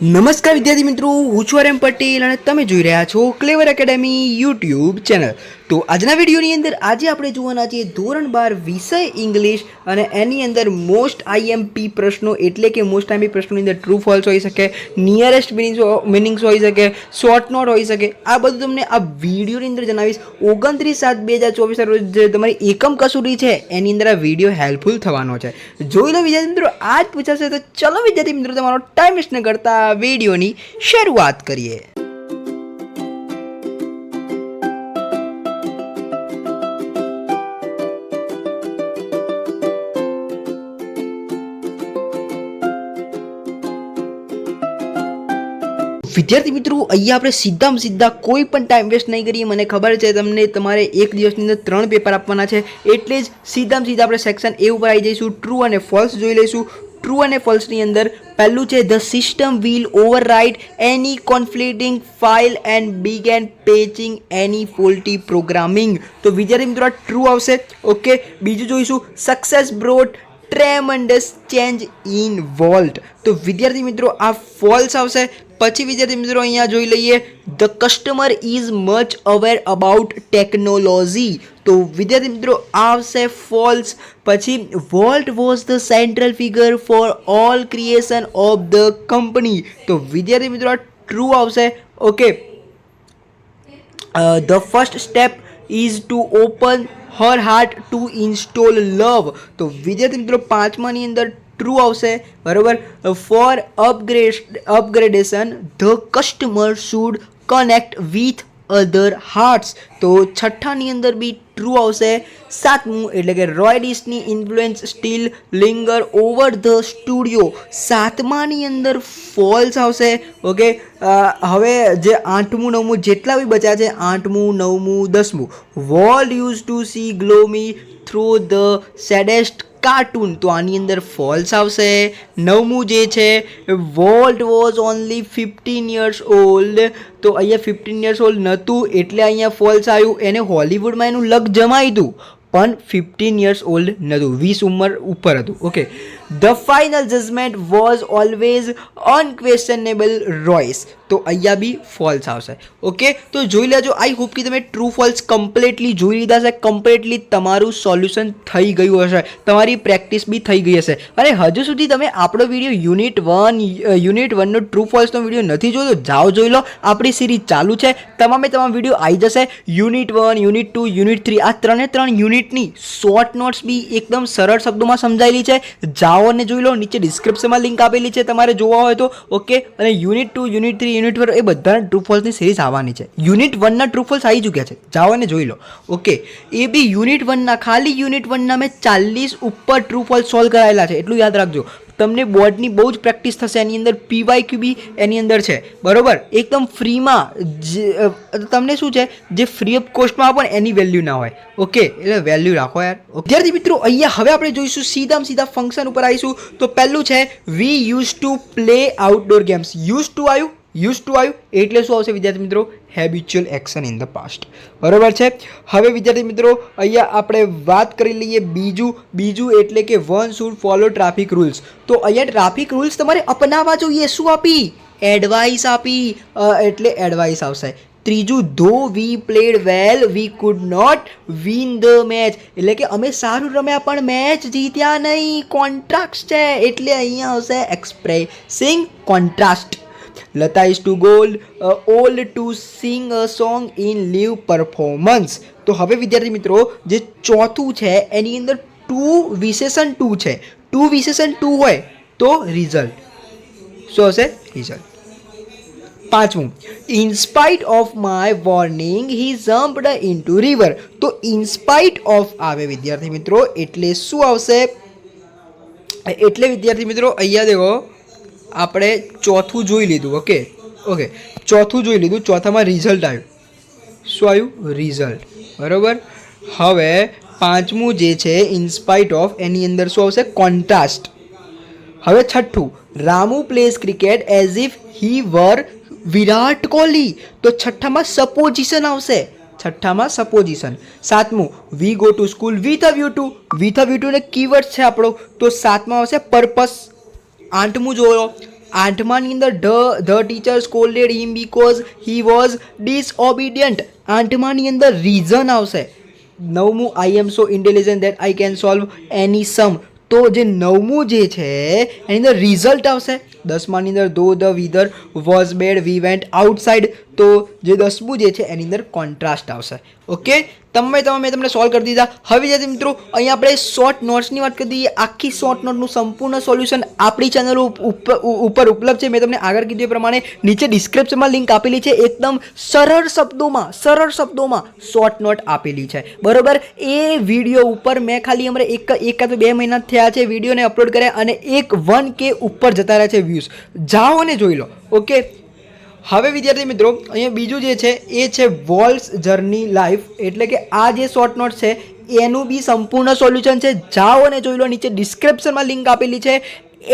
નમસ્કાર વિદ્યાર્થી મિત્રો, હું છું આર એમ પટેલ અને તમે જોઈ રહ્યા છો ક્લેવર એકેડેમી યુટ્યુબ ચેનલ। તો આજના વિડીયોની અંદર આજે આપણે જોવાના છીએ ધોરણ 12 વિષય ઇંગ્લિશ અને એની અંદર મોસ્ટ આઈએમપી પ્રશ્નો એટલે કે મોસ્ટ આઈએમપી પ્રશ્નોની અંદર ટ્રુ ફોલ્સ હોઈ શકે, નિયરેસ્ટ મિનિંગ્સ હોઈ શકે, શોર્ટ નોટ હોઈ શકે। આ બધું તમને આ વિડીયોની અંદર જણાવીશ। 29/7/2024 રોજ જે તમારી એકમ કસોટી છે એની અંદર આ વિડીયો હેલ્પફુલ થવાનો છે। જોઈ લો વિદ્યાર્થી મિત્રો, આજ પૂછાશે તો ચલો વિદ્યાર્થી મિત્રો તમારો ટાઈમ વેસ્ટ ન કરતા વિડીયોની શરૂઆત કરીએ। વિદ્યાર્થી મિત્રો, અહીંયા આપણે સીધા કોઈ પણ ટાઈમ વેસ્ટ નહીં કરીએ। મને ખબર છે તમને તમારે એક દિવસની અંદર 3 પેપર આપવાના છે, એટલે જ સીધા આપણે સેક્શન એ ઉપર આવી જઈશું। ટ્રુ અને ફોલ્સ જોઈ લઈશું। ટ્રુ અને ફોલ્સની અંદર પહેલું છે the system will overwrite any conflicting file and begin patching any faulty programming. તો વિદ્યાર્થી મિત્રો આ ટ્રુ આવશે। ઓકે, બીજું જોઈશું success brought tremendous change in Walt. તો વિદ્યાર્થી મિત્રો આ ફોલ્સ આવશે। પછી વિદ્યાર્થી મિત્રો અહીંયા જોઈ લઈએ the customer is much aware about technology. તો વિદ્યાર્થી મિત્રો આવશે ફોલ્સ। પછી Walt was the central figure for all creation of the company. તો વિદ્યાર્થી મિત્રો આ ટ્રુ આવશે। Okay, the first step is to open her heart to install love. તો વિદ્યાર્થી મિત્રો પાંચમાની અંદર ટ્રુ આવશે, બરોબર। For upgradation the customer should connect with other hearts. તો છઠ્ઠાની અંદર બી ટ્રુ આવશે। સાતમું એટલે કે રોયડિસની influence still linger over the studio. સાતમાની અંદર ફોલ્સ આવશે। ઓકે, હવે જે આઠમું નવમું જેટલા બી બચ્યા છે, આઠમું નવમું દસમું, Walt use to see gloomy through the saddest cartoon. તો આની અંદર ફોલ્સ આવશે। નવમું જે છે Walt was only 15 years old। તો અહીંયા 15 years old નહોતું એટલે અહીંયા ફોલ્સ આવ્યું। એને હોલિવૂડમાં એનું લક જમાયું હતું પણ 15 years old નહોતું, 20 ઉંમર ઉપર હતું। Okay, the final judgement was always unquestionable Roy's. તો અહીંયા બી ફોલ્સ આવશે। ઓકે, તો જોઈ લેજો। આઈ હોપ કે તમે ટ્રુ ફોલ્સ કમ્પ્લીટલી જોઈ લીધા છે, કમ્પ્લીટલી તમારું સોલ્યુશન થઈ ગયું હશે, તમારી પ્રેક્ટિસ બી થઈ ગઈ હશે। અને હજુ સુધી તમે આપણો વિડીયો યુનિટ 1નો ટ્રુ ફોલ્સનો વિડીયો નથી જોયો તો જાઓ જોઈ લો। આપણી સિરીઝ ચાલુ છે, તમામ વિડીયો આવી જશે। યુનિટ 1, યુનિટ 2, યુનિટ 3 આ 3 યુનિટની શોર્ટ નોટ્સ બી એકદમ સરળ શબ્દોમાં સમજાયેલી છે। જાઓ અને જોઈ લો, નીચે ડિસ્ક્રિપ્શનમાં લિંક આપેલી છે તમારે જોવા હોય તો। ઓકે, અને યુનિટ 2, યુનિટ 3, યુનિટ 4 એ બધાના ટ્રુ ફોલ્સની સિરીઝ આવવાની છે। યુનિટ 1ના ટ્રુ ફોલ્સ આવી ચૂક્યા છે, જાઓ અને જોઈ લો। ઓકે, એ બી યુનિટ 1ના, ખાલી યુનિટ 1ના મેં 40 ઉપર ટ્રુ ફોલ્સ સોલ્વ કરાયેલા છે, એટલું યાદ રાખજો। તમને બોર્ડની બહુ જ પ્રેક્ટિસ થશે। એની અંદર PYQ બી એની અંદર છે, બરોબર। એકદમ ફ્રીમાં તમને શું છે, જે ફ્રી ઓફ કોસ્ટમાં પણ એની વેલ્યુ ના હોય। ઓકે, એટલે વેલ્યુ રાખો યાર। વિદ્યાર્થી મિત્રો અહીંયા હવે આપણે જોઈશું સીધા ફંક્શન ઉપર આવીશું। તો પહેલું છે we use to play outdoor games. Use to આવ્યું એટલે શું આવશે વિદ્યાર્થી મિત્રો? Habitual action in the past, બરોબર છે। હવે વિદ્યાર્થી મિત્રો અહીંયા આપણે વાત કરી લઈએ બીજું એટલે કે one should follow traffic rules. તો અહીંયા ટ્રાફિક રૂલ્સ તમારે અપનાવવા જોઈએ। શું આપી? એડવાઇસ આપી, એટલે એડવાઇસ આવશે। ત્રીજું though we played well we could not win the match, એટલે કે અમે સારું રમ્યા પણ મેચ જીત્યા નહીં, કોન્ટ્રાસ્ટ છે એટલે અહીંયા આવશે expressing contrast. Lata is too old to sing a song in live performance. તો હવે વિદ્યાર્થી મિત્રો જે ચોથું છે એની અંદર ટુ વિશેષણ 2 છે। ટુ વિશેષણ 2 હોય તો રિઝલ્ટ શું હશે? રિઝલ્ટ। પાંચમું in spite of my warning he jumped into river. તો ઇનસ્પાઇટ ઓફ આવે વિદ્યાર્થી મિત્રો એટલે શું આવશે? એટલે વિદ્યાર્થી મિત્રો અહીંયા દેખો આપણે ચોથું જોઈ લીધું। ઓકે, ચોથું જોઈ લીધું, ચોથામાં રિઝલ્ટ આવ્યું। શું આવ્યું? રિઝલ્ટ, બરોબર। હવે પાંચમું જે છે ઇનસ્પાઇટ ઓફ એની અંદર શું આવશે? કોન્ટ્રાસ્ટ। હવે છઠ્ઠું Ramu plays cricket as if he were Virat Kohli. તો છઠ્ઠામાં સપોઝિશન આવશે। સાતમું we go to school with a view to ને કીવર્ડ છે આપણો, તો સાતમાં આવશે પર્પસ। આઠમું જોયો આઠમાની અંદર the teacher scolded him because he was disobedient. આઠમાની અંદર રીઝન આવશે. નવમું I am so intelligent that I can solve any sum. તો જે નવમું જે છે એની અંદર રિઝલ્ટ આવશે. દસમાની અંદર though the weather was bad we went outside. તો જે દસમું જે છે એની અંદર કોન્ટ્રાસ્ટ આવશે. ઓકે, મેં તમને સોલ્વ કરી દીધા. હવે વિદ્યાર્થી મિત્રો અહીંયા આપણે શોર્ટ નોટ્સની વાત કરી દઈએ. આખી શોર્ટ નોટનું સંપૂર્ણ સોલ્યુશન આપણી ચેનલ ઉપર ઉપલબ્ધ છે. મેં તમને આગળ કીધું એ પ્રમાણે નીચે ડિસ્ક્રિપ્શનમાં લિંક આપેલી છે. એકદમ સરળ શબ્દોમાં શોર્ટ નોટ આપેલી છે, બરોબર. એ વિડીયો ઉપર મેં ખાલી અમારે એક તો 2 મહિના થયા છે વિડીયોને અપલોડ કર્યા અને 1K ઉપર જતા રહ્યા છે વ્યૂઝ. જાઓ અને જોઈ લો. ઓકે, હવે વિદ્યાર્થી મિત્રો અહીંયા બીજું જે છે એ છે વોલ્સ જર્ની લાઈફ. એટલે કે આ જે શોર્ટ નોટ છે એનું બી સંપૂર્ણ સોલ્યુશન છે. જાઓ અને જોઈ લો. નીચે ડિસ્ક્રિપ્શનમાં લિંક આપેલી છે.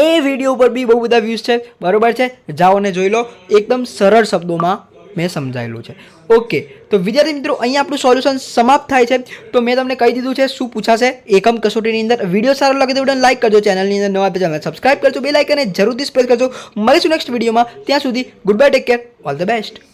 એ વિડીયો ઉપર બી બહુ બધા વ્યૂઝ છે, બરોબર છે. જાઓ અને જોઈ લો. એકદમ સરળ શબ્દોમાં મેં સમજાયેલું છે. ઓકે, તો વિદ્યાર્થી મિત્રો અહીંયા આપણું સોલ્યુશન સમાપ્ત થાય છે. તો મેં તમને કહી દીધું છે શું પૂછાશે એકમ કસોટીની અંદર. વિડીયો સારો લાગે તો વિડીયોને લાઈક કરજો. ચેનલની અંદર નવા ચેનલ સબસ્ક્રાઇબ કરજો. બેલ આઇકનને જરૂરથી પ્રેસ કરજો. મળીશું નેક્સ્ટ વિડીયોમાં. ત્યાં સુધી good bye, take care, all the best.